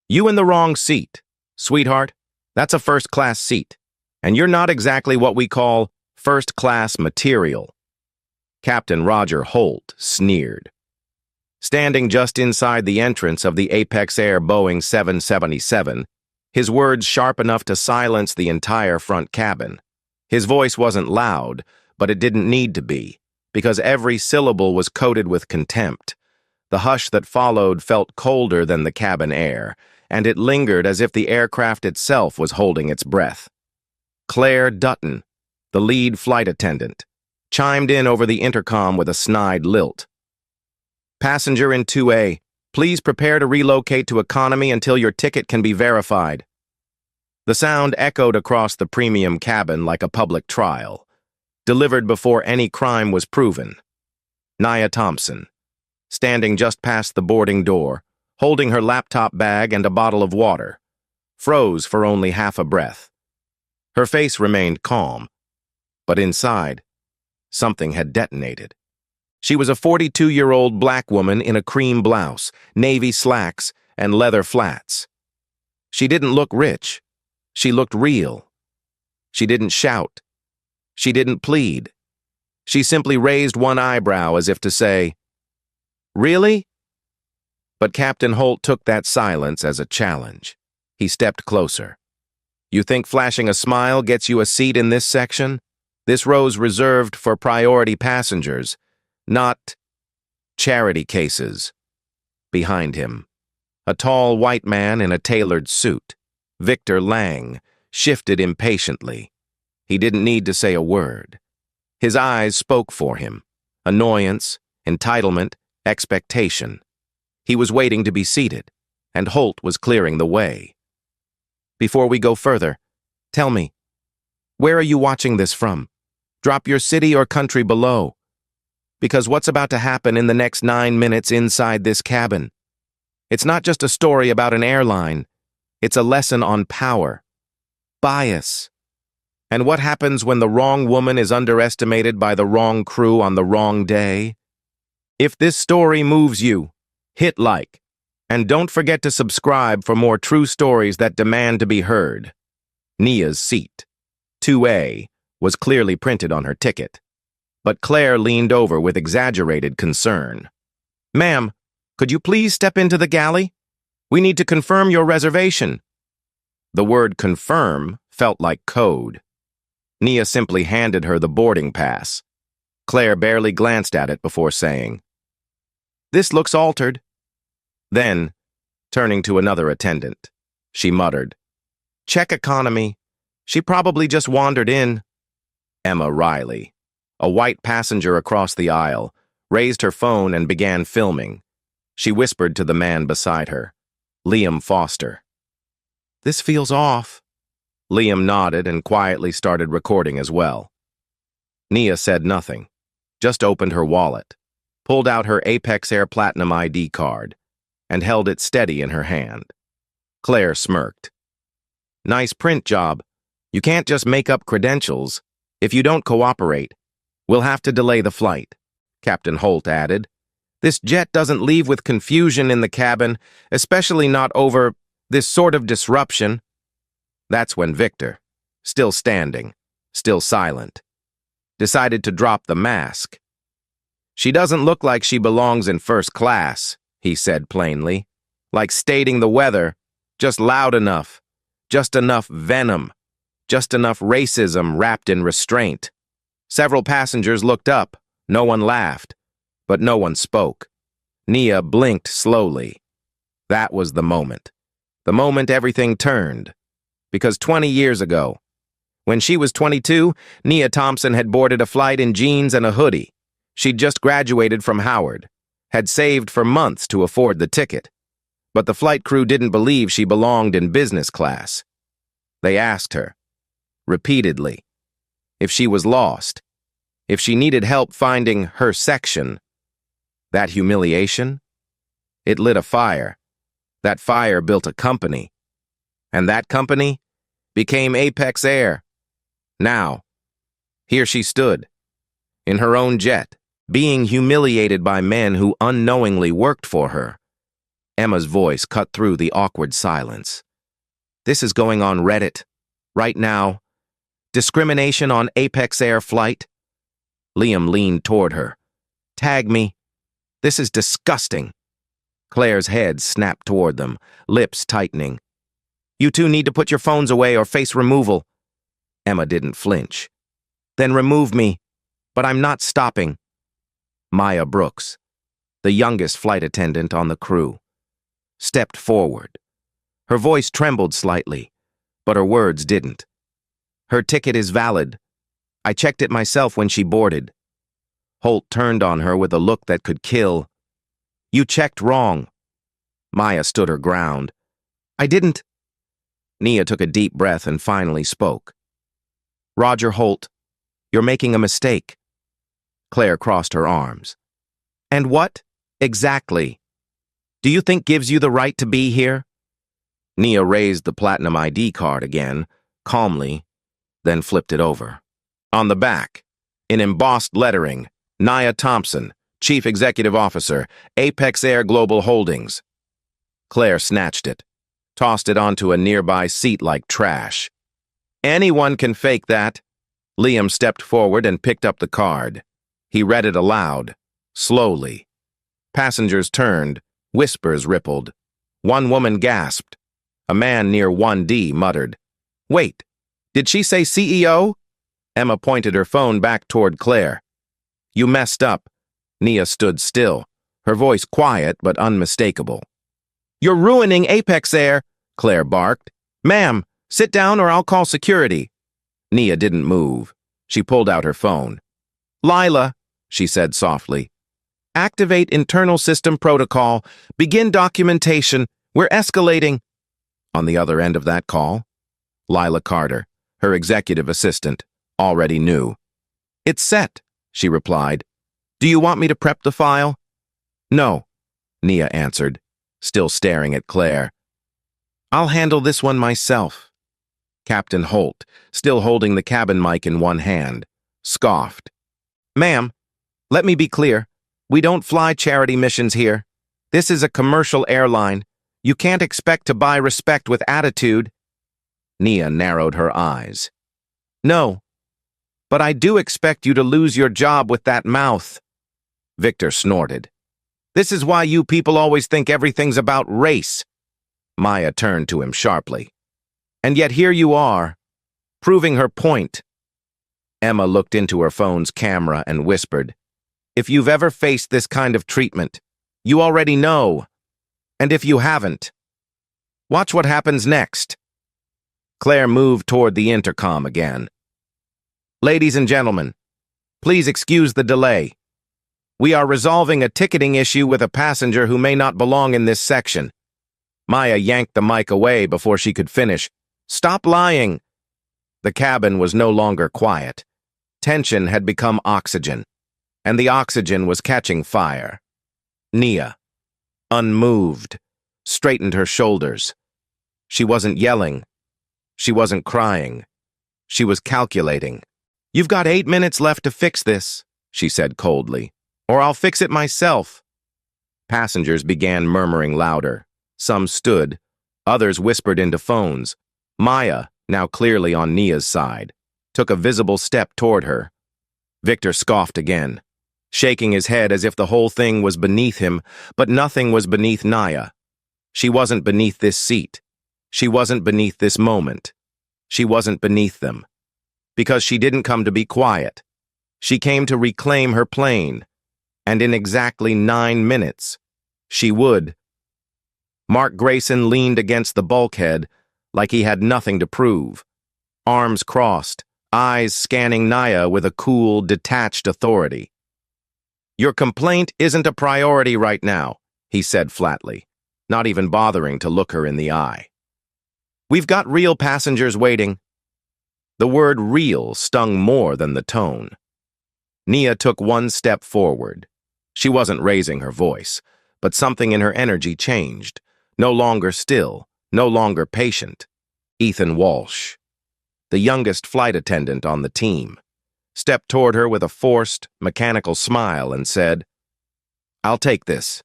You in the wrong seat. Sweetheart, that's a first-class seat, and you're not exactly what we call first-class material. Captain Roger Holt sneered. Standing just inside the entrance of the Apex Air Boeing 777, his words sharp enough to silence the entire front cabin. His voice wasn't loud, but it didn't need to be, because every syllable was coated with contempt. The hush that followed felt colder than the cabin air, and it lingered as if the aircraft itself was holding its breath. Claire Dutton, the lead flight attendant, chimed in over the intercom with a snide lilt. "Passenger in 2A, please prepare to relocate to economy until your ticket can be verified." The sound echoed across the premium cabin like a public trial, delivered before any crime was proven. Nia Thompson, standing just past the boarding door, holding her laptop bag and a bottle of water, froze for only half a breath. Her face remained calm, but inside, something had detonated. She was a 42-year-old black woman in a cream blouse, navy slacks, and leather flats. She didn't look rich. She looked real. She didn't shout. She didn't plead. She simply raised one eyebrow as if to say, "Really?" But Captain Holt took that silence as a challenge. He stepped closer. "You think flashing a smile gets you a seat in this section? This row's reserved for priority passengers, not charity cases." Behind him, a tall white man in a tailored suit, Victor Lang, shifted impatiently. He didn't need to say a word. His eyes spoke for him. Annoyance, entitlement, expectation. He was waiting to be seated, and Holt was clearing the way. "Before we go further, tell me, where are you watching this from? Drop your city or country below. Because what's about to happen in the next 9 minutes inside this cabin? It's not just a story about an airline. It's a lesson on power, bias, and what happens when the wrong woman is underestimated by the wrong crew on the wrong day. If this story moves you, hit like, and don't forget to subscribe for more true stories that demand to be heard. Nia's seat, 2A, was clearly printed on her ticket, but Claire leaned over with exaggerated concern. "Ma'am, could you please step into the galley? We need to confirm your reservation." The word confirm felt like code. Nia simply handed her the boarding pass. Claire barely glanced at it before saying, "This looks altered." Then, turning to another attendant, she muttered, "Check economy. She probably just wandered in." Emma Riley, a white passenger across the aisle, raised her phone and began filming. She whispered to the man beside her, Liam Foster. "This feels off." Liam nodded and quietly started recording as well. Nia said nothing, just opened her wallet, pulled out her Apex Air Platinum ID card, and held it steady in her hand. Claire smirked. "Nice print job. You can't just make up credentials. If you don't cooperate, we'll have to delay the flight," Captain Holt added. "This jet doesn't leave with confusion in the cabin, especially not over this sort of disruption." That's when Victor, still standing, still silent, decided to drop the mask. "She doesn't look like she belongs in first class," he said plainly, like stating the weather, just loud enough, just enough venom, just enough racism wrapped in restraint. Several passengers looked up, no one laughed, but no one spoke. Nia blinked slowly. That was the moment everything turned. Because 20 years ago, when she was 22, Nia Thompson had boarded a flight in jeans and a hoodie. She'd just graduated from Howard, had saved for months to afford the ticket. But the flight crew didn't believe she belonged in business class. They asked her, repeatedly, if she was lost, if she needed help finding her section. That humiliation, it lit a fire. That fire built a company. And that company became Apex Air. Now, here she stood, in her own jet, being humiliated by men who unknowingly worked for her. Emma's voice cut through the awkward silence. This is going on Reddit. Right now. Discrimination on Apex Air flight. Liam leaned toward her. Tag me. This is disgusting. Claire's head snapped toward them, lips tightening. You two need to put your phones away or face removal. Emma didn't flinch. Then remove me. But I'm not stopping. Maya Brooks, the youngest flight attendant on the crew, stepped forward. Her voice trembled slightly, but her words didn't. Her ticket is valid. I checked it myself when she boarded. Holt turned on her with a look that could kill. You checked wrong. Maya stood her ground. I didn't. Nia took a deep breath and finally spoke. Roger Holt, you're making a mistake. Claire crossed her arms. And what? Exactly. Do you think gives you the right to be here? Nia raised the platinum ID card again, calmly, then flipped it over. On the back, in embossed lettering, Nia Thompson, Chief Executive Officer, Apex Air Global Holdings. Claire snatched it, tossed it onto a nearby seat like trash. Anyone can fake that. Liam stepped forward and picked up the card. He read it aloud, slowly. Passengers turned, whispers rippled. One woman gasped. A man near 1D muttered, Wait, did she say CEO? Emma pointed her phone back toward Claire. You messed up. Nia stood still, her voice quiet but unmistakable. You're ruining Apex Air, Claire barked. Ma'am, sit down or I'll call security. Nia didn't move. She pulled out her phone. Lila, she said softly. Activate internal system protocol. Begin documentation. We're escalating. On the other end of that call, Lila Carter, her executive assistant, already knew. It's set, she replied. Do you want me to prep the file? No, Nia answered, still staring at Claire. I'll handle this one myself. Captain Holt, still holding the cabin mic in one hand, scoffed. Ma'am, let me be clear. We don't fly charity missions here. This is a commercial airline. You can't expect to buy respect with attitude. Nia narrowed her eyes. No, but I do expect you to lose your job with that mouth. Victor snorted. This is why you people always think everything's about race. Maya turned to him sharply. And yet here you are, proving her point. Emma looked into her phone's camera and whispered, If you've ever faced this kind of treatment, you already know. And if you haven't, watch what happens next. Claire moved toward the intercom again. Ladies and gentlemen, please excuse the delay. We are resolving a ticketing issue with a passenger who may not belong in this section. Maya yanked the mic away before she could finish. Stop lying! The cabin was no longer quiet. Tension had become oxygen, and the oxygen was catching fire. Nia, unmoved, straightened her shoulders. She wasn't yelling. She wasn't crying. She was calculating. You've got 8 minutes left to fix this, she said coldly, or I'll fix it myself. Passengers began murmuring louder. Some stood. Others whispered into phones. Maya, now clearly on Nia's side, took a visible step toward her. Victor scoffed again, shaking his head as if the whole thing was beneath him, but nothing was beneath Nia. She wasn't beneath this seat. She wasn't beneath this moment. She wasn't beneath them. Because she didn't come to be quiet. She came to reclaim her plane. And in exactly 9 minutes, she would. Mark Grayson leaned against the bulkhead like he had nothing to prove. Arms crossed, eyes scanning Nia with a cool, detached authority. Your complaint isn't a priority right now, he said flatly, not even bothering to look her in the eye. We've got real passengers waiting. The word real stung more than the tone. Nia took one step forward. She wasn't raising her voice, but something in her energy changed. No longer still, no longer patient. Ethan Walsh, the youngest flight attendant on the team, stepped toward her with a forced, mechanical smile and said, I'll take this.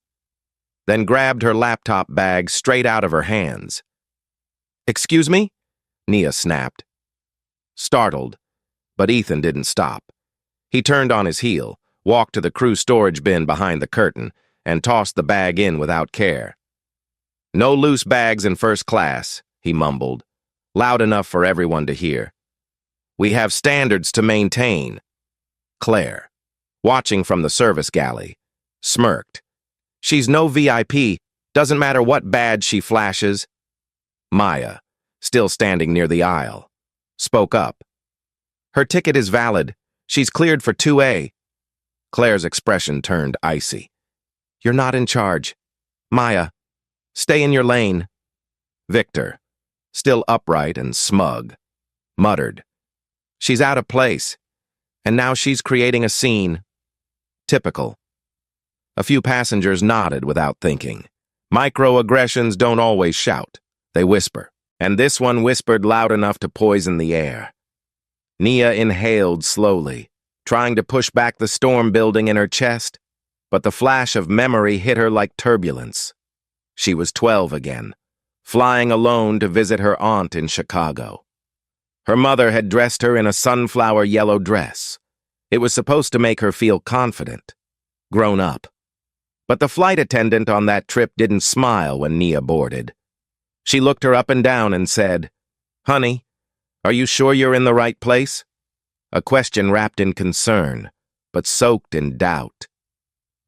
then grabbed her laptop bag straight out of her hands. "Excuse me?" Nia snapped. Startled, but Ethan didn't stop. He turned on his heel, walked to the crew storage bin behind the curtain, and tossed the bag in without care. "No loose bags in first class," he mumbled, loud enough for everyone to hear. "We have standards to maintain." Claire, watching from the service galley, smirked. "She's no VIP, doesn't matter what badge she flashes." Maya, still standing near the aisle, spoke up. "Her ticket is valid. She's cleared for 2A. Claire's expression turned icy. "You're not in charge. Maya, stay in your lane." Victor, still upright and smug, muttered, "She's out of place, and now she's creating a scene." Typical. A few passengers nodded without thinking. Microaggressions don't always shout. They whisper, and this one whispered loud enough to poison the air. Nia inhaled slowly, trying to push back the storm building in her chest, but the flash of memory hit her like turbulence. She was 12 again, flying alone to visit her aunt in Chicago. Her mother had dressed her in a sunflower yellow dress. It was supposed to make her feel confident, grown up. But the flight attendant on that trip didn't smile when Nia boarded. She looked her up and down and said, "Honey, are you sure you're in the right place?" A question wrapped in concern, but soaked in doubt.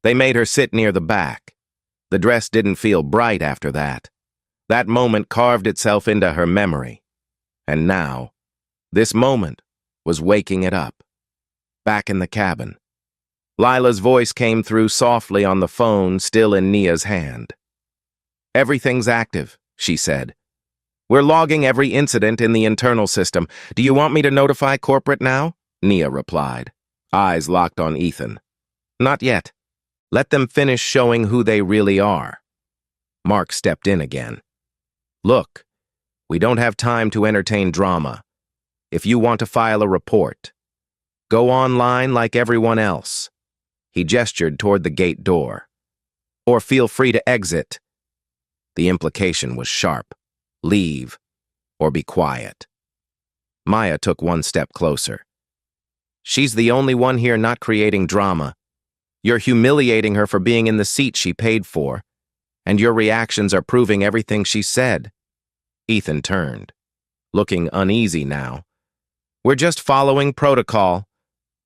They made her sit near the back. The dress didn't feel bright after that. That moment carved itself into her memory. And now, this moment was waking it up. Back in the cabin, Lila's voice came through softly on the phone still in Nia's hand. "Everything's active," she said. "We're logging every incident in the internal system. Do you want me to notify corporate now?" Nia replied, eyes locked on Ethan. "Not yet. Let them finish showing who they really are." Mark stepped in again. "Look, we don't have time to entertain drama. If you want to file a report, go online like everyone else." He gestured toward the gate door. "Or feel free to exit." The implication was sharp. Leave, or be quiet. Maya took one step closer. "She's the only one here not creating drama. You're humiliating her for being in the seat she paid for, and your reactions are proving everything she said." Ethan turned, looking uneasy now. "We're just following protocol."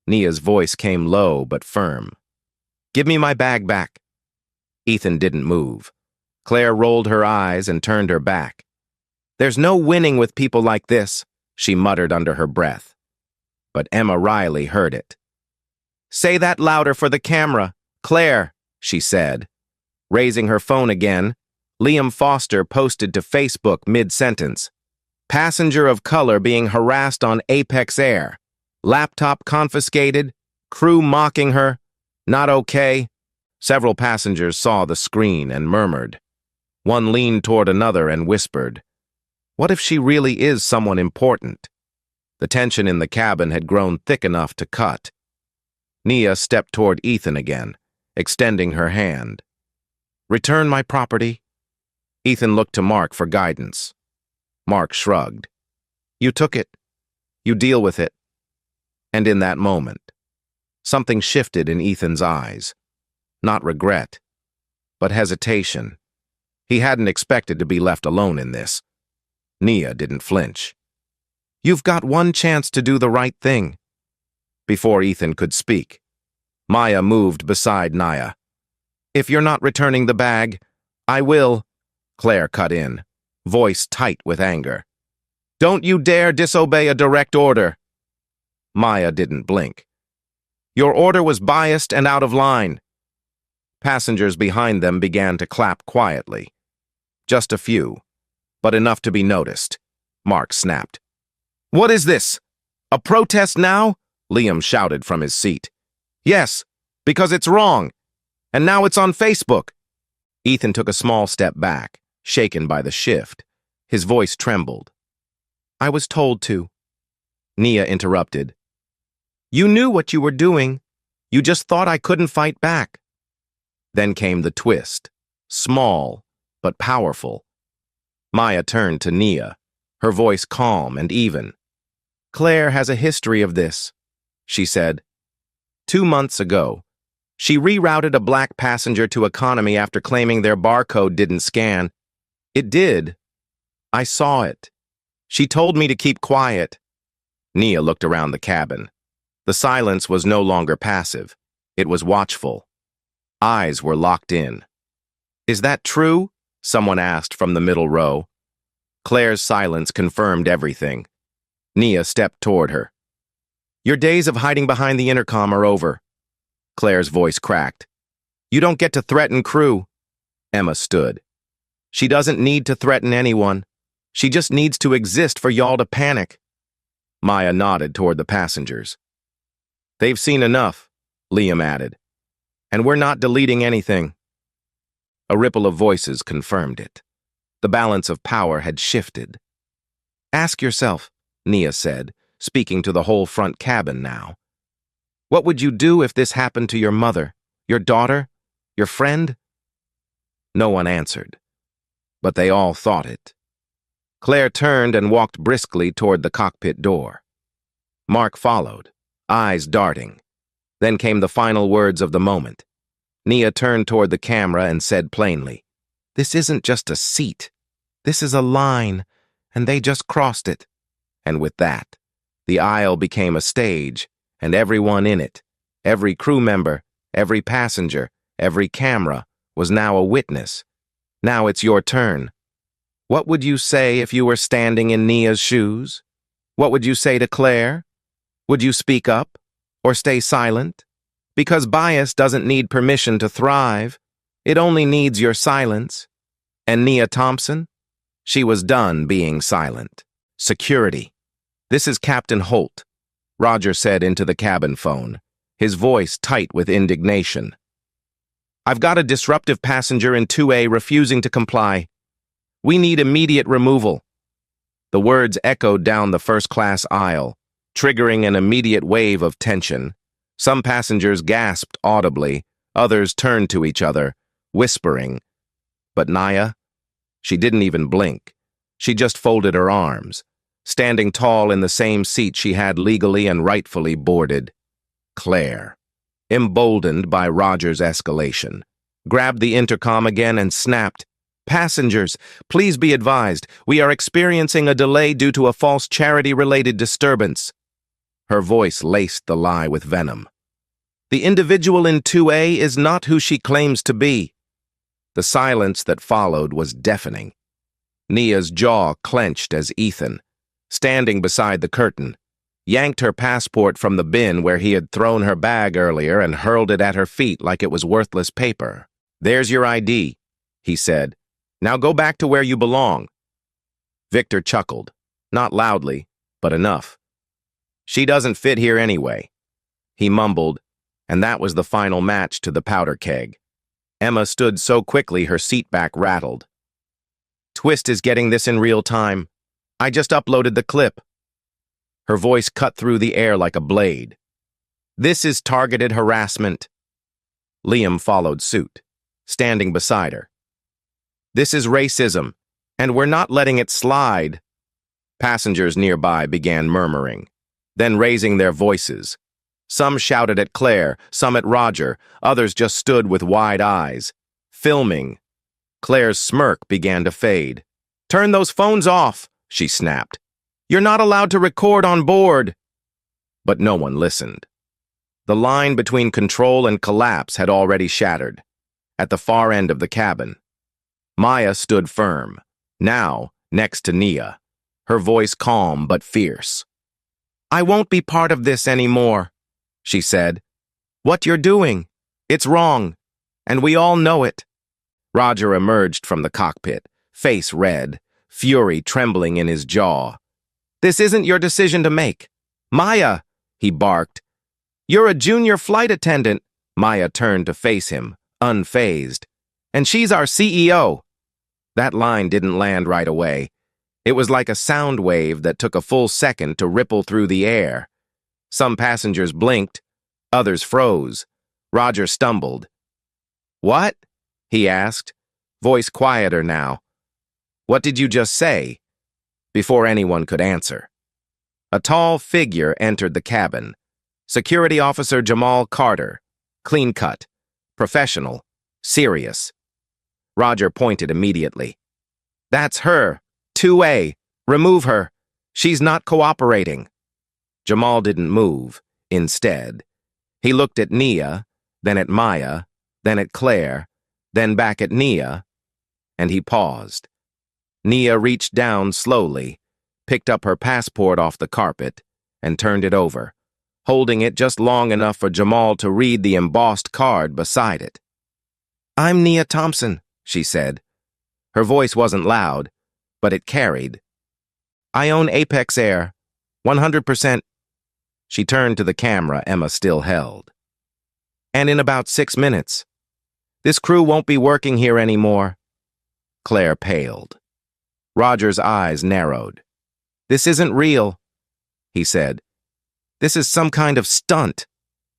Nia's voice came low but firm. "Give me my bag back." Ethan didn't move. Claire rolled her eyes and turned her back. "There's no winning with people like this," she muttered under her breath. But Emma Riley heard it. "Say that louder for the camera, Claire," she said. Raising her phone again, Liam Foster posted to Facebook mid-sentence. "Passenger of color being harassed on Apex Air. Laptop confiscated. Crew mocking her. Not okay." Several passengers saw the screen and murmured. One leaned toward another and whispered, "What if she really is someone important?" The tension in the cabin had grown thick enough to cut. Nia stepped toward Ethan again, extending her hand. "Return my property." Ethan looked to Mark for guidance. Mark shrugged. "You took it. You deal with it." And in that moment, something shifted in Ethan's eyes. Not regret, but hesitation. He hadn't expected to be left alone in this. Nia didn't flinch. "You've got one chance to do the right thing." Before Ethan could speak, Maya moved beside Nia. "If you're not returning the bag, I will," Claire cut in, voice tight with anger. "Don't you dare disobey a direct order." Maya didn't blink. "Your order was biased and out of line." Passengers behind them began to clap quietly. Just a few, but enough to be noticed. Mark snapped. "What is this? A protest now?" Liam shouted from his seat. "Yes, because it's wrong. And now it's on Facebook." Ethan took a small step back, shaken by the shift. His voice trembled. "I was told to." Nia interrupted. "You knew what you were doing. You just thought I couldn't fight back." Then came the twist. small, but powerful. Maya turned to Nia, her voice calm and even. Claire has a history of this, she said. 2 months ago, she rerouted a black passenger to economy after claiming their barcode didn't scan. It did. I saw it. She told me to keep quiet. Nia looked around the cabin. The silence was no longer passive. It was watchful. Eyes were locked in. Is that true? Someone asked from the middle row. Claire's silence confirmed everything. Nia stepped toward her. Your days of hiding behind the intercom are over. Claire's voice cracked. You don't get to threaten crew. Emma stood. She doesn't need to threaten anyone. She just needs to exist for y'all to panic. Maya nodded toward the passengers. They've seen enough, Liam added. And we're not deleting anything. A ripple of voices confirmed it. The balance of power had shifted. Ask yourself, Nia said, speaking to the whole front cabin now. What would you do if this happened to your mother, your daughter, your friend? No one answered, but they all thought it. Claire turned and walked briskly toward the cockpit door. Mark followed, eyes darting. Then came the final words of the moment. Nia turned toward the camera and said plainly, This isn't just a seat. This is a line, and they just crossed it. And with that, the aisle became a stage, and everyone in it, every crew member, every passenger, every camera, was now a witness. Now it's your turn. What would you say if you were standing in Nia's shoes? What would you say to Claire? Would you speak up or stay silent? Because bias doesn't need permission to thrive. It only needs your silence. And Nia Thompson? She was done being silent. Security. This is Captain Holt, Roger said into the cabin phone, his voice tight with indignation. I've got a disruptive passenger in 2A refusing to comply. We need immediate removal. The words echoed down the first-class aisle, triggering an immediate wave of tension. Some passengers gasped audibly, others turned to each other, whispering. But Nia? She didn't even blink. She just folded her arms, standing tall in the same seat she had legally and rightfully boarded. Claire, emboldened by Roger's escalation, grabbed the intercom again and snapped, Passengers, please be advised, we are experiencing a delay due to a false charity-related disturbance. Her voice laced the lie with venom. The individual in 2A is not who she claims to be. The silence that followed was deafening. Nia's jaw clenched as Ethan, standing beside the curtain, yanked her passport from the bin where he had thrown her bag earlier and hurled it at her feet like it was worthless paper. There's your ID, he said. Now go back to where you belong. Victor chuckled, not loudly, but enough. She doesn't fit here anyway, he mumbled, and that was the final match to the powder keg. Emma stood so quickly her seat back rattled. Twist is getting this in real time. I just uploaded the clip. Her voice cut through the air like a blade. This is targeted harassment. Liam followed suit, standing beside her. This is racism, and we're not letting it slide. Passengers nearby began murmuring, then raising their voices. Some shouted at Claire, some at Roger, others just stood with wide eyes, filming. Claire's smirk began to fade. Turn those phones off, she snapped. You're not allowed to record on board. But no one listened. The line between control and collapse had already shattered. At the far end of the cabin, Maya stood firm, now next to Nia, her voice calm but fierce. I won't be part of this anymore, she said. What you're doing, it's wrong, and we all know it. Roger emerged from the cockpit, face red, fury trembling in his jaw. This isn't your decision to make. Maya, he barked. You're a junior flight attendant. Maya turned to face him, unfazed. And she's our CEO. That line didn't land right away. It was like a sound wave that took a full second to ripple through the air. Some passengers blinked, others froze. Roger stumbled. What? He asked, voice quieter now. "What did you just say?" Before anyone could answer, a tall figure entered the cabin. Security Officer Jamal Carter, clean-cut, professional, serious. Roger pointed immediately. "That's her. 2A. Remove her. She's not cooperating." Jamal didn't move. Instead, he looked at Nia, then at Maya, then at Claire, then back at Nia, and he paused. Nia reached down slowly, picked up her passport off the carpet, and turned it over, holding it just long enough for Jamal to read the embossed card beside it. "I'm Nia Thompson," she said. Her voice wasn't loud, but it carried. "I own Apex Air, 100%. She turned to the camera Emma still held. "And in about 6 minutes. This crew won't be working here anymore." Claire paled. Roger's eyes narrowed. "This isn't real," he said. "This is some kind of stunt."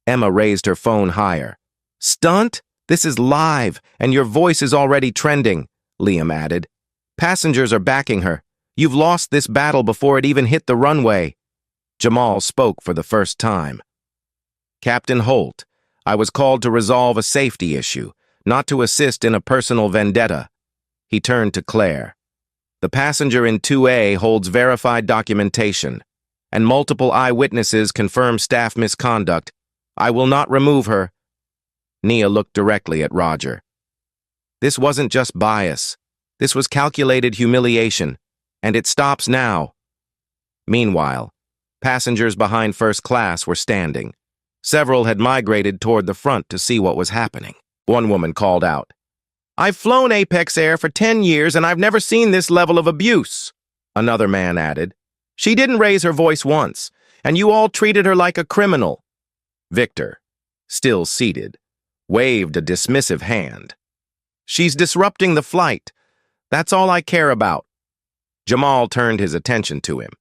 Emma raised her phone higher. "Stunt? This is live, and your voice is already trending," Liam added. "Passengers are backing her. You've lost this battle before it even hit the runway." Jamal spoke for the first time. "Captain Holt, I was called to resolve a safety issue, not to assist in a personal vendetta." He turned to Claire. "The passenger in 2A holds verified documentation, and multiple eyewitnesses confirm staff misconduct. I will not remove her." Nia looked directly at Roger. "This wasn't just bias. This was calculated humiliation, and it stops now." Meanwhile, passengers behind first class were standing. Several had migrated toward the front to see what was happening. One woman called out, "I've flown Apex Air for 10 years and I've never seen this level of abuse." Another man added, "She didn't raise her voice once, and you all treated her like a criminal." Victor, still seated, waved a dismissive hand. "She's disrupting the flight. That's all I care about." Jamal turned his attention to him.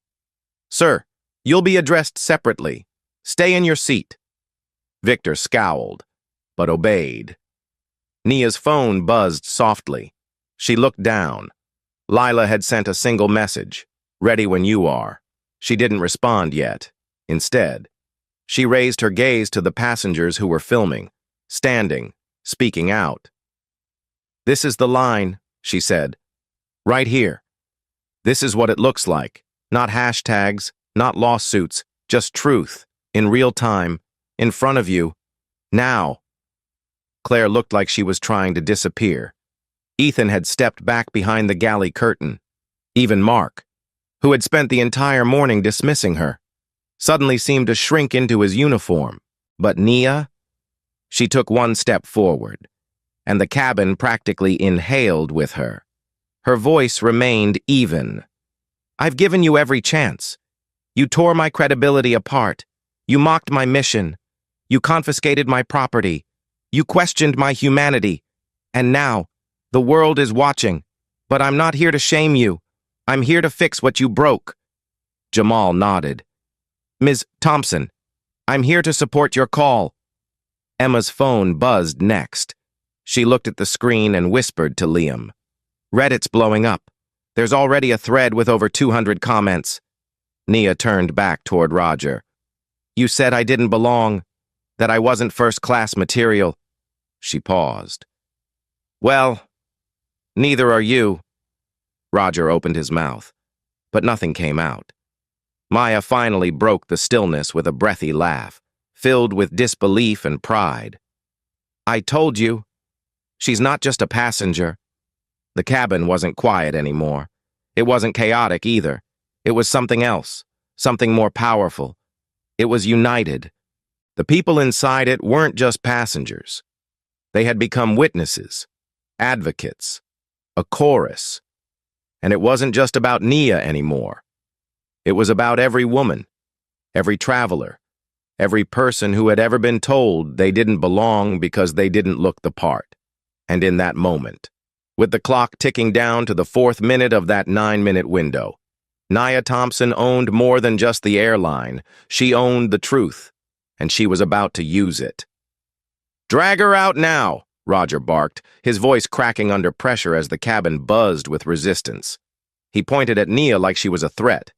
"Sir, you'll be addressed separately. Stay in your seat." Victor scowled, but obeyed. Nia's phone buzzed softly. She looked down. Lila had sent a single message, "Ready when you are." She didn't respond yet. Instead, she raised her gaze to the passengers who were filming, standing, speaking out. "This is the line," she said. "Right here. This is what it looks like. Not hashtags, not lawsuits, just truth, in real time, in front of you, now." Claire looked like she was trying to disappear. Ethan had stepped back behind the galley curtain. Even Mark, who had spent the entire morning dismissing her, suddenly seemed to shrink into his uniform. But Nia? She took one step forward, and the cabin practically inhaled with her. Her voice remained even. "I've given you every chance. You tore my credibility apart. You mocked my mission. You confiscated my property. You questioned my humanity. And now, the world is watching. But I'm not here to shame you. I'm here to fix what you broke." Jamal nodded. "Ms. Thompson, I'm here to support your call." Emma's phone buzzed next. She looked at the screen and whispered to Liam. "Reddit's blowing up. There's already a thread with over 200 comments." Nia turned back toward Roger. "You said I didn't belong, that I wasn't first-class material." She paused. "Well, neither are you." Roger opened his mouth, but nothing came out. Maya finally broke the stillness with a breathy laugh, filled with disbelief and pride. "I told you. She's not just a passenger." The cabin wasn't quiet anymore. It wasn't chaotic either. It was something else, something more powerful. It was united. The people inside it weren't just passengers. They had become witnesses, advocates, a chorus. And it wasn't just about Nia anymore. It was about every woman, every traveler, every person who had ever been told they didn't belong because they didn't look the part. And in that moment, with the clock ticking down to the 4th minute of that 9-minute window, Nia Thompson owned more than just the airline. She owned the truth, and she was about to use it. "Drag her out now," Roger barked, his voice cracking under pressure as the cabin buzzed with resistance. He pointed at Nia like she was a threat,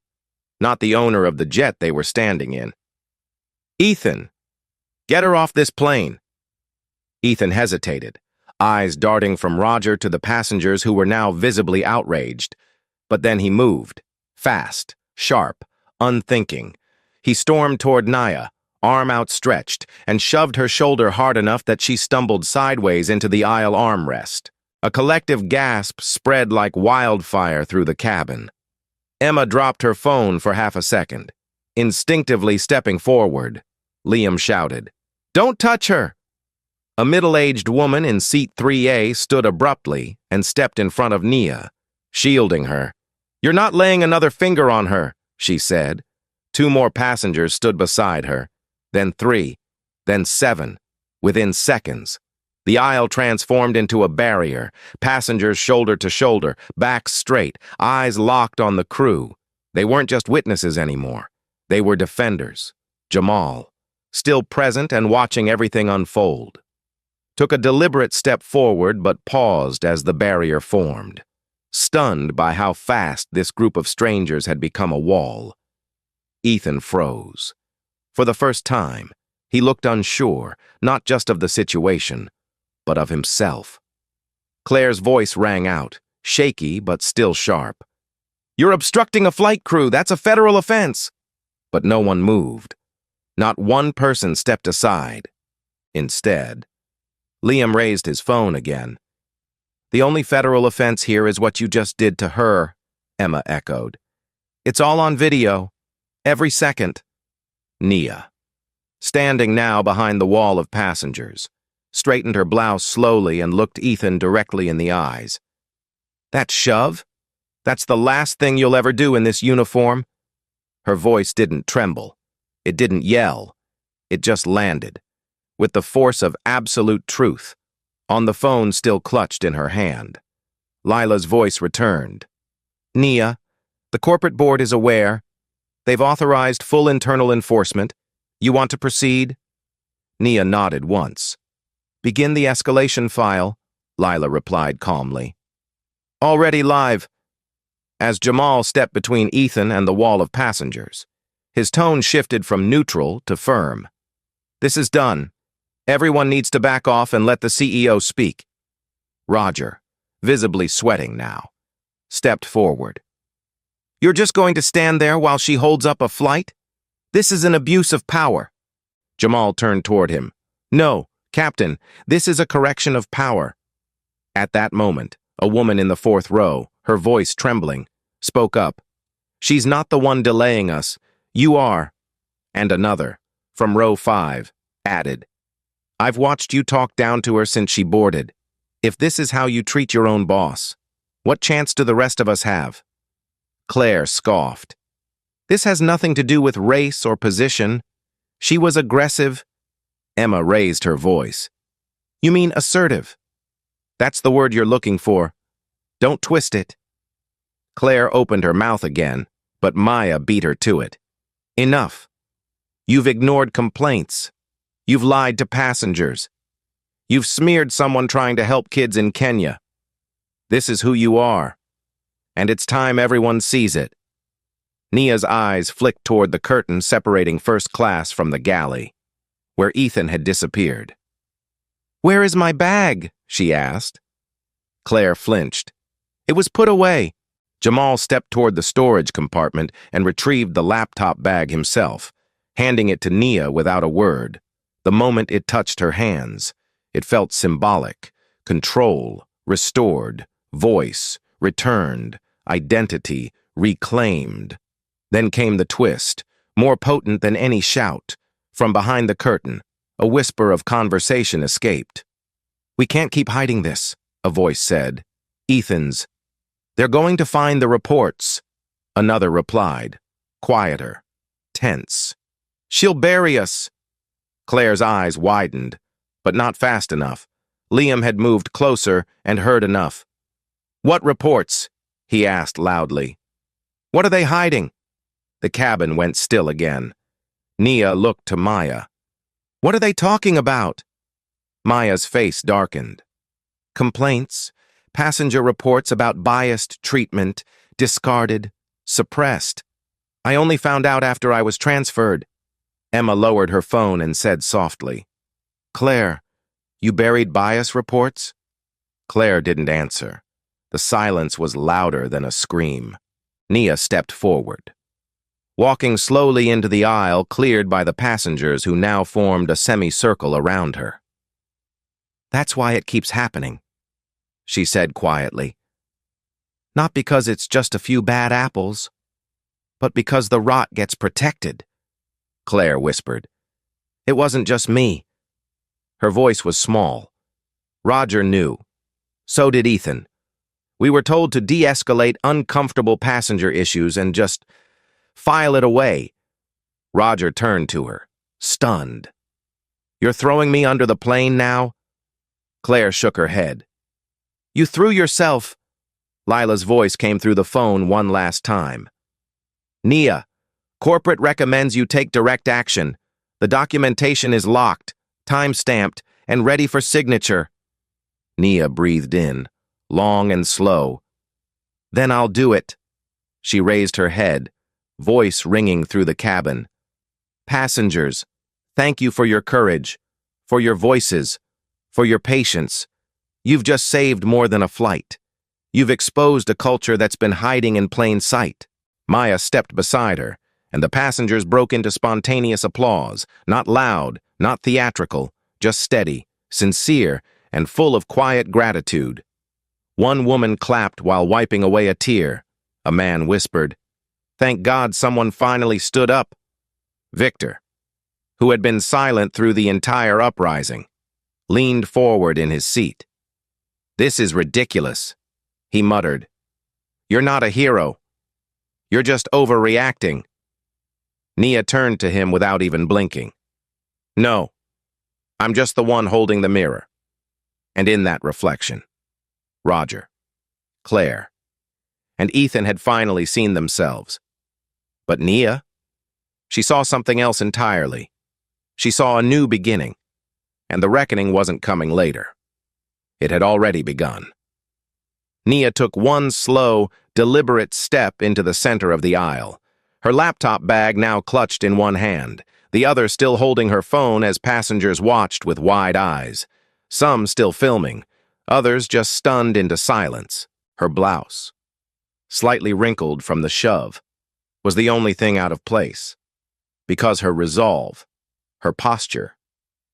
not the owner of the jet they were standing in. "Ethan, get her off this plane." Ethan hesitated, eyes darting from Roger to the passengers who were now visibly outraged. But then he moved, fast, sharp, unthinking. He stormed toward Nia, arm outstretched, and shoved her shoulder hard enough that she stumbled sideways into the aisle armrest. A collective gasp spread like wildfire through the cabin. Emma dropped her phone for half a second. Instinctively stepping forward, Liam shouted, "Don't touch her!" A middle-aged woman in seat 3A stood abruptly and stepped in front of Nia, shielding her. "You're not laying another finger on her," she said. 2 more passengers stood beside her, then 3, then 7. Within seconds, the aisle transformed into a barrier, passengers shoulder to shoulder, backs straight, eyes locked on the crew. They weren't just witnesses anymore. They were defenders. Jamal, still present and watching everything unfold, took a deliberate step forward but paused as the barrier formed, stunned by how fast this group of strangers had become a wall. Ethan froze. For the first time, he looked unsure, not just of the situation, but of himself. Claire's voice rang out, shaky but still sharp. "You're obstructing a flight crew. That's a federal offense." But no one moved. Not one person stepped aside. Instead, Liam raised his phone again. "The only federal offense here is what you just did to her," Emma echoed. "It's all on video. Every second." Nia, standing now behind the wall of passengers, straightened her blouse slowly and looked Ethan directly in the eyes. "That shove? That's the last thing you'll ever do in this uniform?" Her voice didn't tremble. It didn't yell. It just landed, with the force of absolute truth, on the phone still clutched in her hand. Lila's voice returned. "Nia, the corporate board is aware. They've authorized full internal enforcement. You want to proceed?" Nia nodded once. "Begin the escalation file," Lila replied calmly. "Already live." As Jamal stepped between Ethan and the wall of passengers, his tone shifted from neutral to firm. "This is done. Everyone needs to back off and let the CEO speak." Roger, visibly sweating now, stepped forward. "You're just going to stand there while she holds up a flight? This is an abuse of power." Jamal turned toward him. "No, Captain, this is a correction of power." At that moment, a woman in the 4th row, her voice trembling, spoke up. "She's not the one delaying us. You are." And another, from row 5, added, "I've watched you talk down to her since she boarded. If this is how you treat your own boss, what chance do the rest of us have?" Claire scoffed. "This has nothing to do with race or position. She was aggressive." Emma raised her voice. "You mean assertive? That's the word you're looking for. Don't twist it." Claire opened her mouth again, but Maya beat her to it. "Enough. You've ignored complaints. You've lied to passengers. You've smeared someone trying to help kids in Kenya. This is who you are. And it's time everyone sees it." Nia's eyes flicked toward the curtain separating first class from the galley, where Ethan had disappeared. "Where is my bag?" she asked. Claire flinched. "It was put away." Jamal stepped toward the storage compartment and retrieved the laptop bag himself, handing it to Nia without a word. The moment it touched her hands, it felt symbolic. Control, restored, voice, returned, identity, reclaimed. Then came the twist, more potent than any shout. From behind the curtain, a whisper of conversation escaped. "We can't keep hiding this," a voice said. Ethan's. "They're going to find the reports," another replied, quieter, tense. "She'll bury us." Claire's eyes widened, but not fast enough. Liam had moved closer and heard enough. "What reports?" he asked loudly. "What are they hiding?" The cabin went still again. Nia looked to Maya. "What are they talking about?" Maya's face darkened. Complaints, passenger reports about biased treatment, discarded, suppressed. I only found out after I was transferred. Emma lowered her phone and said softly, "Claire, you buried bias reports?" Claire didn't answer. The silence was louder than a scream. Nia stepped forward, walking slowly into the aisle cleared by the passengers who now formed a semicircle around her. "That's why it keeps happening," she said quietly. "Not because it's just a few bad apples, but because the rot gets protected," Claire whispered. "It wasn't just me." Her voice was small. Roger knew. So did Ethan. We were told to de-escalate uncomfortable passenger issues and just file it away. Roger turned to her, stunned. "You're throwing me under the plane now?" Claire shook her head. "You threw yourself." Lila's voice came through the phone one last time. "Nia, corporate recommends you take direct action. The documentation is locked, time-stamped, and ready for signature." Nia breathed in, long and slow. "Then I'll do it." She raised her head, voice ringing through the cabin. "Passengers, thank you for your courage, for your voices, for your patience. You've just saved more than a flight. You've exposed a culture that's been hiding in plain sight." Maya stepped beside her, and the passengers broke into spontaneous applause, not loud, not theatrical, just steady, sincere, and full of quiet gratitude. One woman clapped while wiping away a tear. A man whispered, "Thank God someone finally stood up." Victor, who had been silent through the entire uprising, leaned forward in his seat. "This is ridiculous," he muttered. "You're not a hero. You're just overreacting." Nia turned to him without even blinking. "No, I'm just the one holding the mirror." And in that reflection, Roger, Claire, and Ethan had finally seen themselves. But Nia? She saw something else entirely. She saw a new beginning, and the reckoning wasn't coming later. It had already begun. Nia took one slow, deliberate step into the center of the aisle, her laptop bag now clutched in one hand, the other still holding her phone as passengers watched with wide eyes, some still filming, others just stunned into silence. Her blouse, slightly wrinkled from the shove, was the only thing out of place, because her resolve, her posture,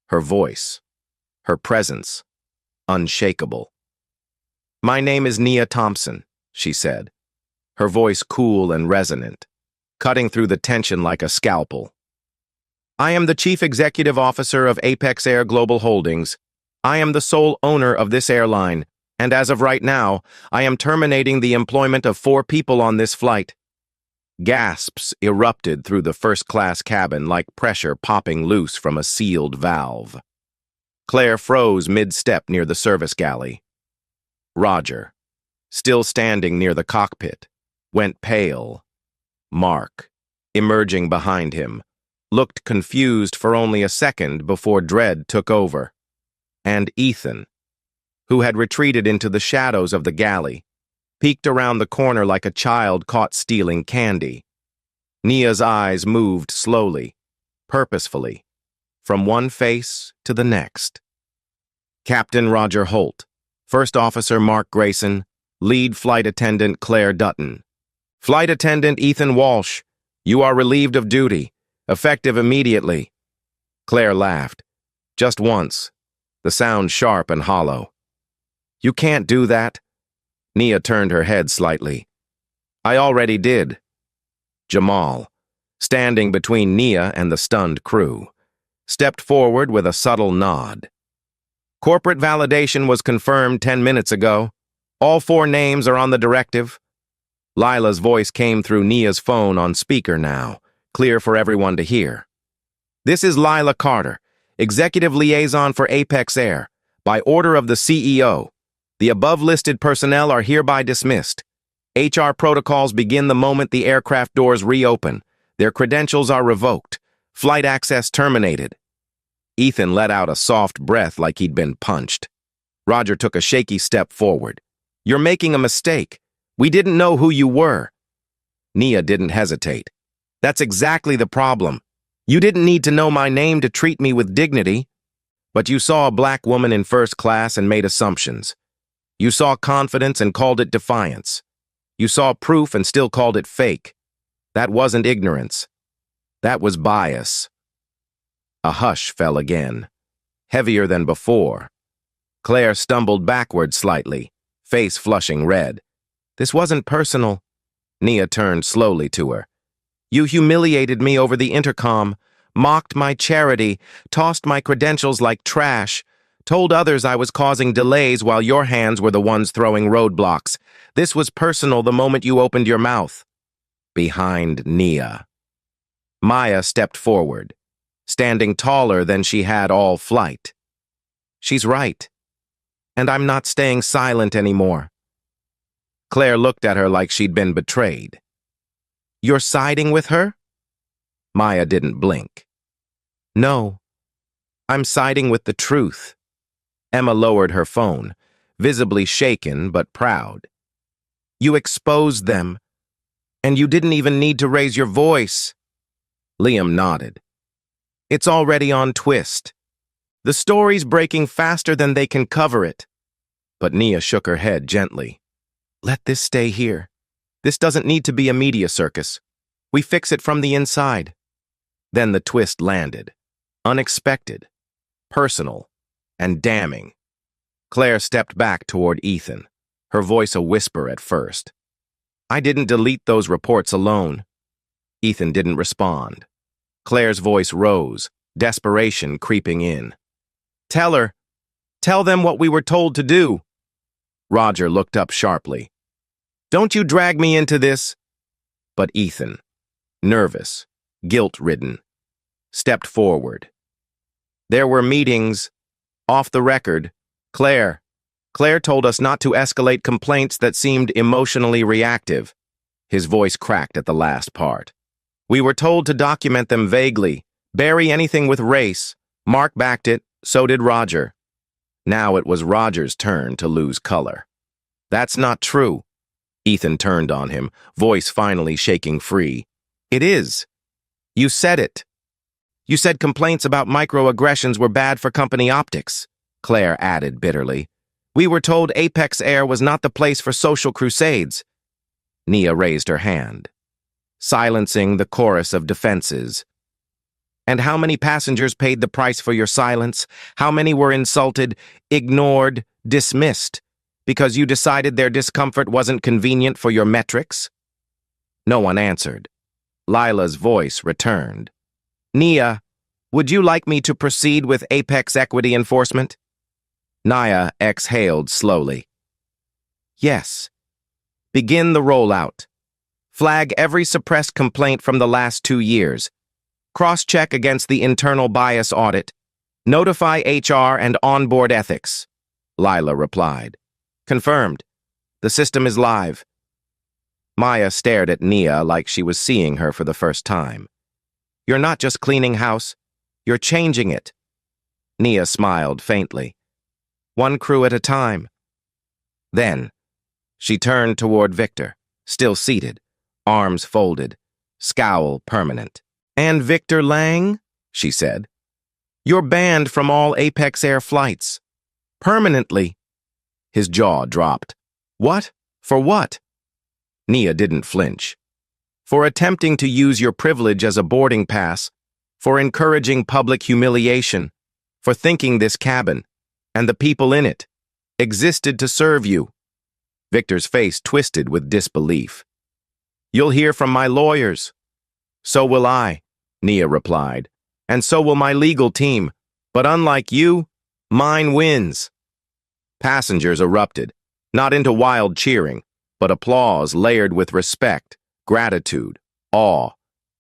her voice, her presence, unshakable. "My name is Nia Thompson," she said, her voice cool and resonant, cutting through the tension like a scalpel. "I am the Chief Executive Officer of Apex Air Global Holdings. I am the sole owner of this airline, and as of right now, I am terminating the employment of 4 people on this flight." Gasps erupted through the first-class cabin like pressure popping loose from a sealed valve. Claire froze mid-step near the service galley. Roger, still standing near the cockpit, went pale. Mark, emerging behind him, looked confused for only a second before dread took over. And Ethan, who had retreated into the shadows of the galley, peeked around the corner like a child caught stealing candy. Nia's eyes moved slowly, purposefully, from one face to the next. Captain Roger Holt, First Officer Mark Grayson, Lead Flight Attendant Claire Dutton. Flight Attendant Ethan Walsh, you are relieved of duty, effective immediately. Claire laughed, just once, the sound sharp and hollow. "You can't do that." Nia turned her head slightly. "I already did." Jamal, standing between Nia and the stunned crew, stepped forward with a subtle nod. "Corporate validation was confirmed 10 minutes ago. All 4 names are on the directive." Lila's voice came through Nia's phone on speaker now, clear for everyone to hear. "This is Lila Carter, Executive Liaison for Apex Air, by order of the CEO. The above-listed personnel are hereby dismissed. HR protocols begin the moment the aircraft doors reopen. Their credentials are revoked. Flight access terminated." Ethan let out a soft breath like he'd been punched. Roger took a shaky step forward. "You're making a mistake. We didn't know who you were." Nia didn't hesitate. "That's exactly the problem. You didn't need to know my name to treat me with dignity. But you saw a black woman in first class and made assumptions. You saw confidence and called it defiance. You saw proof and still called it fake. That wasn't ignorance. That was bias." A hush fell again, heavier than before. Claire stumbled backward slightly, face flushing red. "This wasn't personal." Nia turned slowly to her. "You humiliated me over the intercom, mocked my charity, tossed my credentials like trash, told others I was causing delays while your hands were the ones throwing roadblocks. This was personal the moment you opened your mouth." Behind Nia, Maya stepped forward, standing taller than she had all flight. "She's right. And I'm not staying silent anymore." Claire looked at her like she'd been betrayed. "You're siding with her?" Maya didn't blink. "No, I'm siding with the truth." Emma lowered her phone, visibly shaken but proud. "You exposed them, and you didn't even need to raise your voice." Liam nodded. "It's already on twist. The story's breaking faster than they can cover it." But Nia shook her head gently. "Let this stay here. This doesn't need to be a media circus. We fix it from the inside." Then the twist landed. Unexpected, personal, and damning. Claire stepped back toward Ethan, her voice a whisper at first. "I didn't delete those reports alone." Ethan didn't respond. Claire's voice rose, desperation creeping in. "Tell her. Tell them what we were told to do." Roger looked up sharply. "Don't you drag me into this." But Ethan, nervous, guilt-ridden, stepped forward. "There were meetings, off the record. Claire told us not to escalate complaints that seemed emotionally reactive." His voice cracked at the last part. "We were told to document them vaguely, bury anything with race. Mark backed it, so did Roger." Now it was Roger's turn to lose color. "That's not true." Ethan turned on him, voice finally shaking free. "It is. You said it. You said complaints about microaggressions were bad for company optics," Claire added bitterly. "We were told Apex Air was not the place for social crusades." Nia raised her hand, silencing the chorus of defenses. "And how many passengers paid the price for your silence? How many were insulted, ignored, dismissed, because you decided their discomfort wasn't convenient for your metrics?" No one answered. Lila's voice returned. "Nia, would you like me to proceed with Apex equity enforcement?" Nia exhaled slowly. "Yes. Begin the rollout. Flag every suppressed complaint from the last 2 years. Cross-check against the internal bias audit. Notify HR and onboard ethics." Lila replied. "Confirmed. The system is live." Maya stared at Nia like she was seeing her for the first time. "You're not just cleaning house. You're changing it." Nia smiled faintly. "One crew at a time." Then, she turned toward Victor, still seated, arms folded, scowl permanent. "And Victor Lang," she said, "you're banned from all Apex Air flights. Permanently." His jaw dropped. "What? For what?" Nia didn't flinch. "For attempting to use your privilege as a boarding pass, for encouraging public humiliation, for thinking this cabin, and the people in it, existed to serve you." Victor's face twisted with disbelief. "You'll hear from my lawyers." "So will I," Nia replied, "and so will my legal team. But unlike you, mine wins." Passengers erupted, not into wild cheering, but applause layered with respect, gratitude, awe.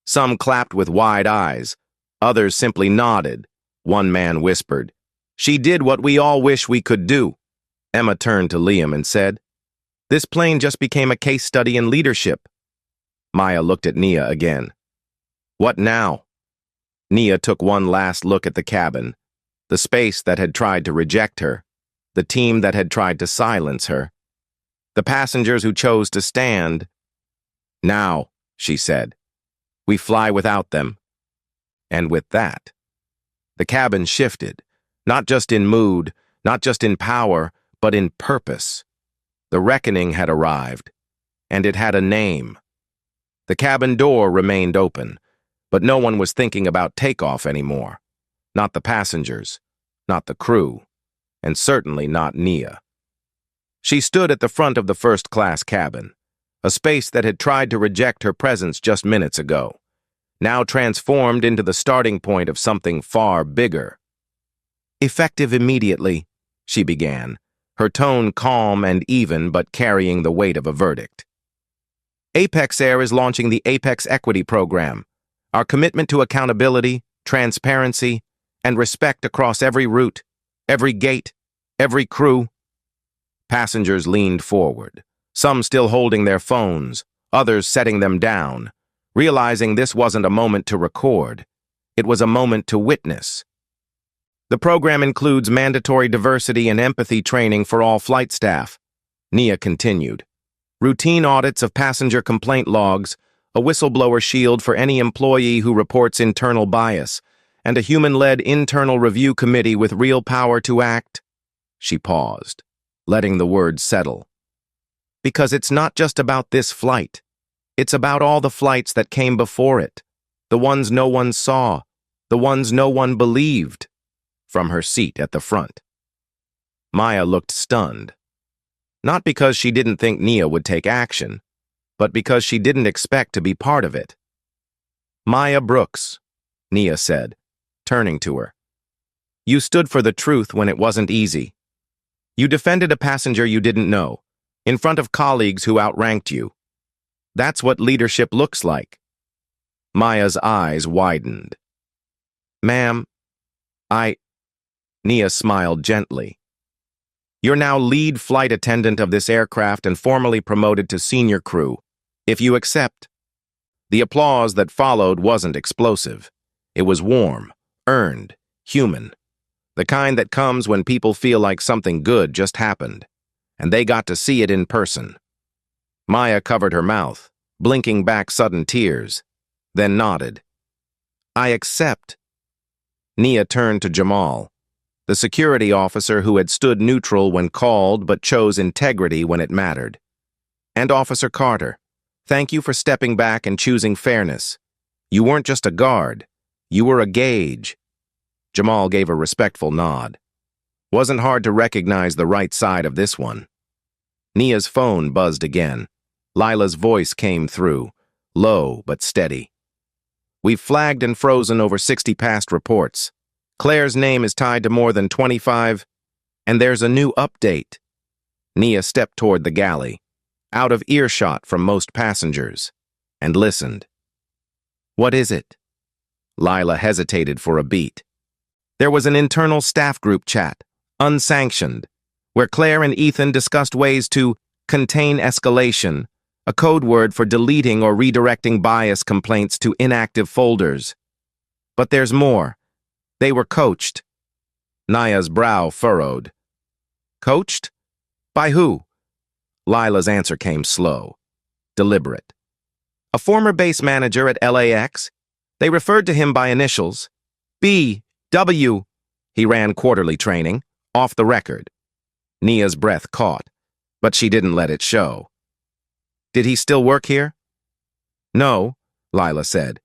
Some clapped with wide eyes, others simply nodded. One man whispered, "She did what we all wish we could do." Emma turned to Liam and said, "This plane just became a case study in leadership." Maya looked at Nia again. "What now?" Nia took one last look at the cabin, The space that had tried to reject her, the team that had tried to silence her, the passengers who chose to stand. "Now," she said, "we fly without them." And with that, the cabin shifted, not just in mood, not just in power, but in purpose. The reckoning had arrived, and it had a name. The cabin door remained open, but no one was thinking about takeoff anymore. Not the passengers, not the crew, and certainly not Nia. She stood at the front of the first-class cabin, a space that had tried to reject her presence just minutes ago, now transformed into the starting point of something far bigger. "Effective immediately," she began, her tone calm and even but carrying the weight of a verdict. "Apex Air is launching the Apex Equity Program, our commitment to accountability, transparency, and respect across every route, every gate, every crew." Passengers leaned forward, some still holding their phones, others setting them down, realizing this wasn't a moment to record. It was a moment to witness. "The program includes mandatory diversity and empathy training for all flight staff," Nia continued. "Routine audits of passenger complaint logs, a whistleblower shield for any employee who reports internal bias, and a human-led internal review committee with real power to act." She paused, letting the words settle. "Because it's not just about this flight. It's about all the flights that came before it, the ones no one saw, the ones no one believed." From her seat at the front, Maya looked stunned. Not because she didn't think Nia would take action, but because she didn't expect to be part of it. "Maya Brooks," Nia said, turning to her. "You stood for the truth when it wasn't easy. You defended a passenger you didn't know, in front of colleagues who outranked you. That's what leadership looks like." Maya's eyes widened. "Ma'am, Nia smiled gently. "You're now lead flight attendant of this aircraft and formally promoted to senior crew, if you accept." The applause that followed wasn't explosive. It was warm, earned, human. The kind that comes when people feel like something good just happened, and they got to see it in person. Maya covered her mouth, blinking back sudden tears, then nodded. "I accept." Nia turned to Jamal, the security officer who had stood neutral when called but chose integrity when it mattered. "And Officer Carter, thank you for stepping back and choosing fairness. You weren't just a guard. You were a gauge." Jamal gave a respectful nod. Wasn't hard to recognize the right side of this one. Nia's phone buzzed again. Lila's voice came through, low but steady. "We've flagged and frozen over 60 past reports. Claire's name is tied to more than 25, and there's a new update." Nia stepped toward the galley, out of earshot from most passengers, and listened. "What is it?" Lila hesitated for a beat. "There was an internal staff group chat, unsanctioned, where Claire and Ethan discussed ways to contain escalation, a code word for deleting or redirecting bias complaints to inactive folders. But there's more. They were coached." Nia's brow furrowed. "Coached? By who?" Lila's answer came slow, deliberate. "A former base manager at LAX. They referred to him by initials. B.W. He ran quarterly training, off the record." Nia's breath caught, but she didn't let it show. "Did he still work here?" "No," Lila said.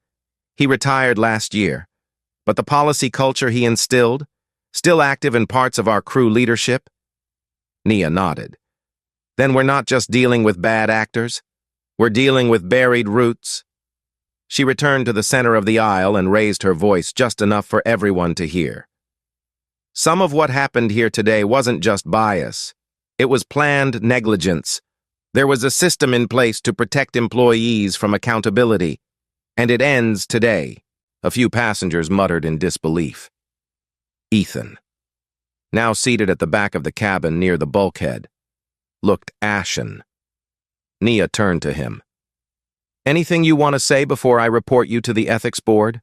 "He retired last year. But the policy culture he instilled, still active in parts of our crew leadership?" Nia nodded. "Then we're not just dealing with bad actors. We're dealing with buried roots." She returned to the center of the aisle and raised her voice just enough for everyone to hear. "Some of what happened here today wasn't just bias. It was planned negligence. There was a system in place to protect employees from accountability. And it ends today." A few passengers muttered in disbelief. Ethan, now seated at the back of the cabin near the bulkhead, looked ashen. Nia turned to him. "Anything you want to say before I report you to the ethics board?"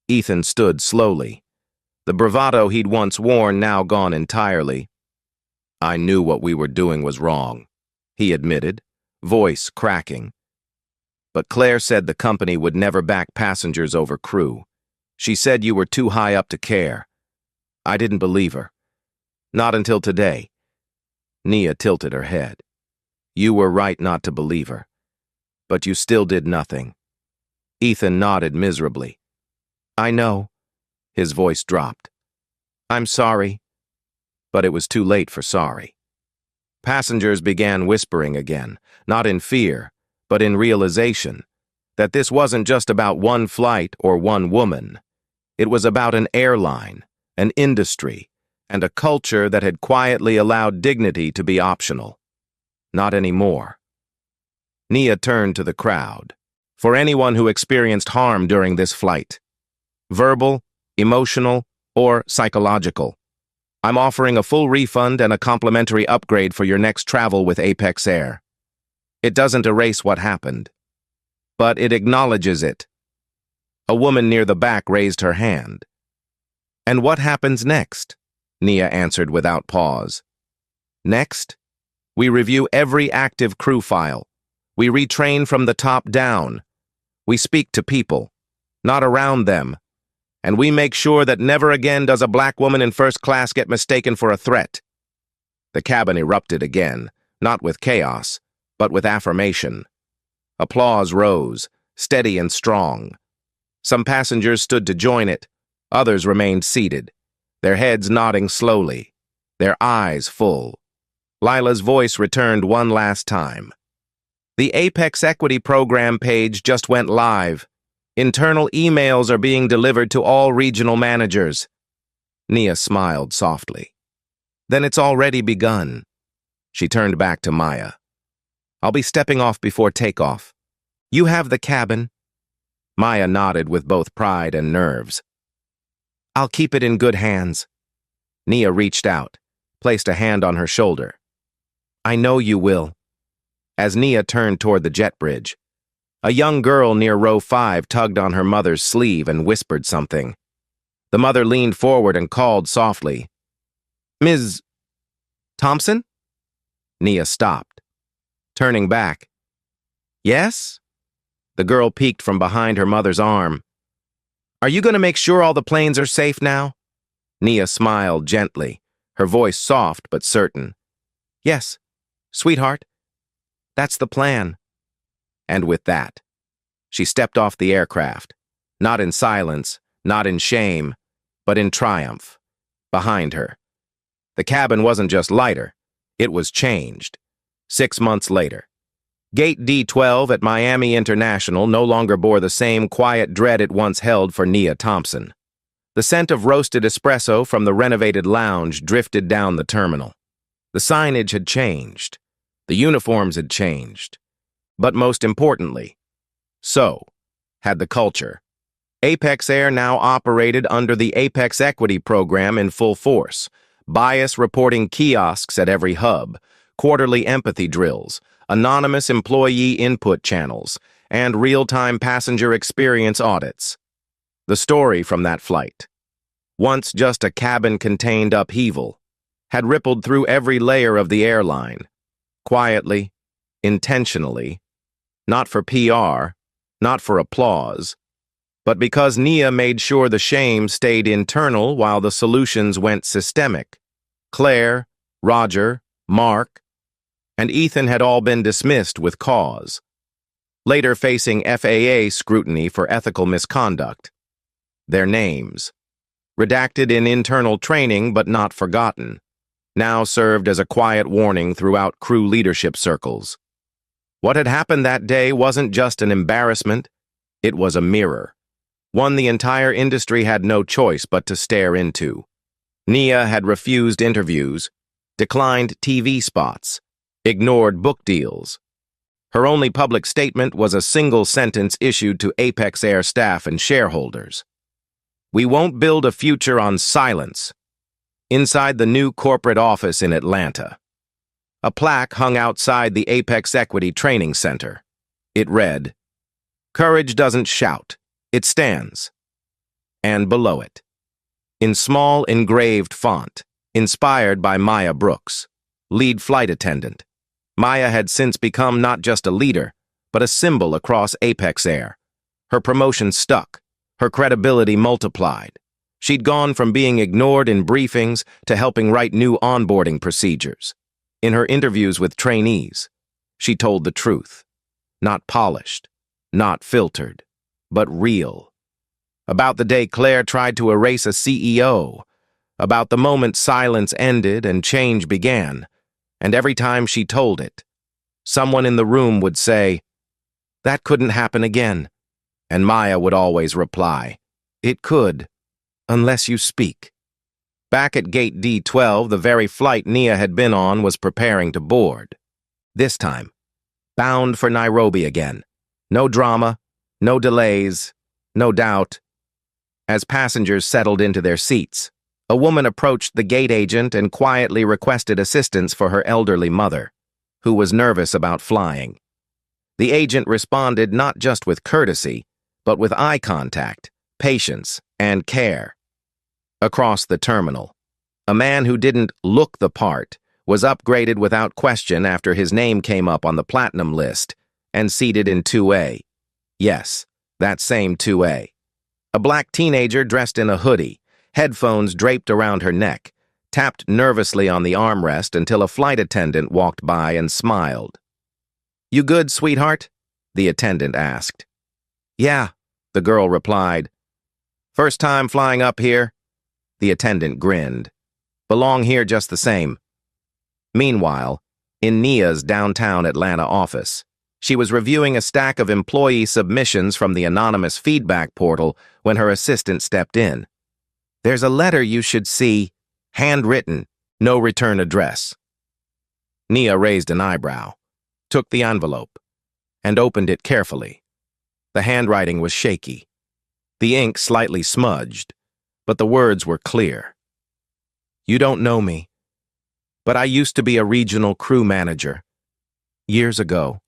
Ethan stood slowly, the bravado he'd once worn now gone entirely. "I knew what we were doing was wrong," he admitted, voice cracking. "But Claire said the company would never back passengers over crew. She said you were too high up to care. I didn't believe her. Not until today." Nia tilted her head. "You were right not to believe her. But you still did nothing." Ethan nodded miserably. "I know." His voice dropped. "I'm sorry." But it was too late for sorry. Passengers began whispering again, not in fear, but in realization that this wasn't just about one flight or one woman. It was about an airline, an industry, and a culture that had quietly allowed dignity to be optional. Not anymore. Nia turned to the crowd. "For anyone who experienced harm during this flight, verbal, emotional, or psychological, I'm offering a full refund and a complimentary upgrade for your next travel with Apex Air. It doesn't erase what happened, but it acknowledges it." A woman near the back raised her hand. "And what happens next?" Nia answered without pause. "Next, we review every active crew file. We retrain from the top down. We speak to people, not around them. And we make sure that never again does a black woman in first class get mistaken for a threat." The cabin erupted again, not with chaos, but with affirmation. Applause rose, steady and strong. Some passengers stood to join it. Others remained seated, their heads nodding slowly, their eyes full. Lila's voice returned one last time. "The Apex Equity Program page just went live. Internal emails are being delivered to all regional managers." Nia smiled softly. "Then it's already begun." She turned back to Maya. "I'll be stepping off before takeoff. You have the cabin." Maya nodded with both pride and nerves. "I'll keep it in good hands." Nia reached out, placed a hand on her shoulder. "I know you will." As Nia turned toward the jet bridge, a young girl near row 5 tugged on her mother's sleeve and whispered something. The mother leaned forward and called softly, "Ms. Thompson?" Nia stopped. Turning back, "Yes?" The girl peeked from behind her mother's arm. "Are you going to make sure all the planes are safe now?" Nia smiled gently, her voice soft but certain. "Yes, sweetheart. That's the plan." And with that, she stepped off the aircraft, not in silence, not in shame, but in triumph. Behind her, the cabin wasn't just lighter, it was changed. 6 months later, Gate D12 at Miami International no longer bore the same quiet dread it once held for Nia Thompson. The scent of roasted espresso from the renovated lounge drifted down the terminal. The signage had changed. The uniforms had changed. But most importantly, so had the culture. Apex Air now operated under the Apex Equity Program in full force, bias reporting kiosks at every hub, quarterly empathy drills, anonymous employee input channels, and real-time passenger experience audits. The story from that flight, once just a cabin-contained upheaval, had rippled through every layer of the airline, quietly, intentionally, not for PR, not for applause, but because Nia made sure the shame stayed internal while the solutions went systemic. Claire, Roger, Mark, and Ethan had all been dismissed with cause, later facing FAA scrutiny for ethical misconduct. Their names, redacted in internal training but not forgotten, now served as a quiet warning throughout crew leadership circles. What had happened that day wasn't just an embarrassment, it was a mirror, one the entire industry had no choice but to stare into. Nia had refused interviews, declined TV spots, ignored book deals. Her only public statement was a single sentence issued to Apex Air staff and shareholders. "We won't build a future on silence." Inside the new corporate office in Atlanta, a plaque hung outside the Apex Equity Training Center. It read, "Courage doesn't shout, it stands." And below it, in small engraved font, inspired by Maya Brooks, lead flight attendant. Maya had since become not just a leader, but a symbol across Apex Air. Her promotion stuck, her credibility multiplied. She'd gone from being ignored in briefings to helping write new onboarding procedures. In her interviews with trainees, she told the truth. Not polished, not filtered, but real. About the day Claire tried to erase a CEO, about the moment silence ended and change began, and every time she told it, someone in the room would say, "That couldn't happen again." And Maya would always reply, "It could, unless you speak." Back at gate D12, the very flight Nia had been on was preparing to board. This time, bound for Nairobi again. No drama, no delays, no doubt. As passengers settled into their seats, a woman approached the gate agent and quietly requested assistance for her elderly mother, who was nervous about flying. The agent responded not just with courtesy, but with eye contact, patience, and care. Across the terminal, a man who didn't look the part was upgraded without question after his name came up on the platinum list and seated in 2A. Yes, that same 2A. A black teenager dressed in a hoodie, headphones draped around her neck, tapped nervously on the armrest until a flight attendant walked by and smiled. "You good, sweetheart?" the attendant asked. "Yeah," the girl replied. "First time flying up here?" The attendant grinned. "Belong here just the same." Meanwhile, in Nia's downtown Atlanta office, she was reviewing a stack of employee submissions from the anonymous feedback portal when her assistant stepped in. "There's a letter you should see, handwritten, no return address." Nia raised an eyebrow, took the envelope, and opened it carefully. The handwriting was shaky, the ink slightly smudged, but the words were clear. "You don't know me, but I used to be a regional crew manager. Years ago.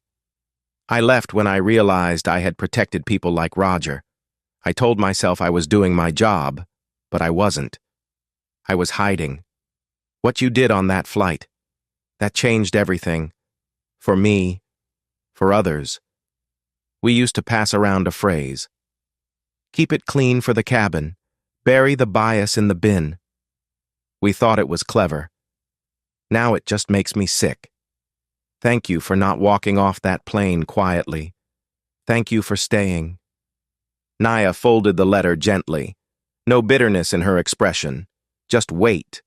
I left when I realized I had protected people like Roger. I told myself I was doing my job, but I wasn't. I was hiding. What you did on that flight, that changed everything. For me, for others. We used to pass around a phrase. Keep it clean for the cabin. Bury the bias in the bin. We thought it was clever. Now it just makes me sick. Thank you for not walking off that plane quietly. Thank you for staying." Nia folded the letter gently. No bitterness in her expression, just weight.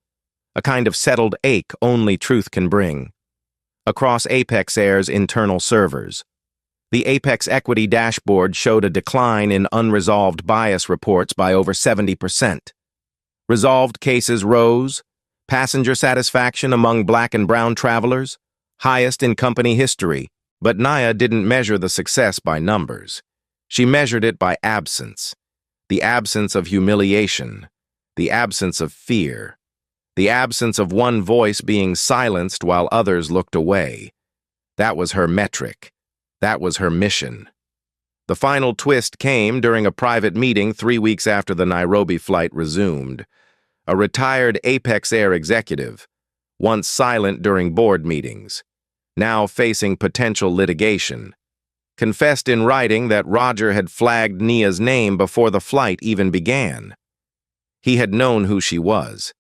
A kind of settled ache only truth can bring. Across Apex Air's internal servers, the Apex Equity dashboard showed a decline in unresolved bias reports by over 70%. Resolved cases rose, passenger satisfaction among black and brown travelers, highest in company history, but Nia didn't measure the success by numbers. She measured it by absence. The absence of humiliation, the absence of fear, the absence of one voice being silenced while others looked away. That was her metric. That was her mission. The final twist came during a private meeting 3 weeks after the Nairobi flight resumed. A retired Apex Air executive, once silent during board meetings, now facing potential litigation, confessed in writing that Roger had flagged Nia's name before the flight even began. He had known who she was.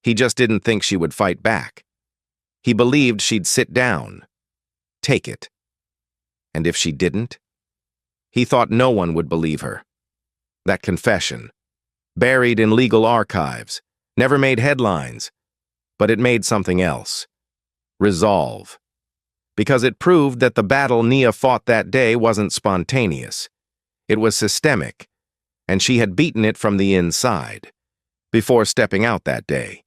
He just didn't think she would fight back. He believed she'd sit down, take it. And if she didn't? He thought no one would believe her. That confession, buried in legal archives, never made headlines, but it made something else. Resolve. Because it proved that the battle Nia fought that day wasn't spontaneous. It was systemic, and she had beaten it from the inside, before stepping out that day.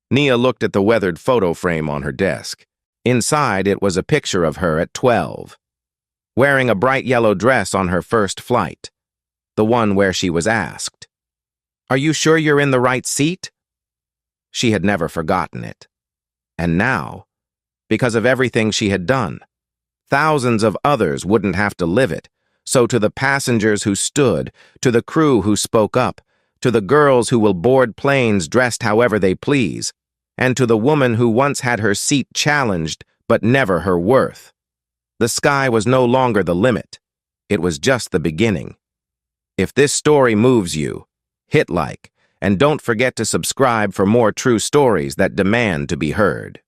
Nia looked at the weathered photo frame on her desk. Inside, it was a picture of her at 12, wearing a bright yellow dress on her first flight, the one where she was asked, "Are you sure you're in the right seat?" She had never forgotten it. And now, because of everything she had done, thousands of others wouldn't have to live it. So to the passengers who stood, to the crew who spoke up, to the girls who will board planes dressed however they please, and to the woman who once had her seat challenged but never her worth. The sky was no longer the limit. It was just the beginning. If this story moves you, hit like, and don't forget to subscribe for more true stories that demand to be heard.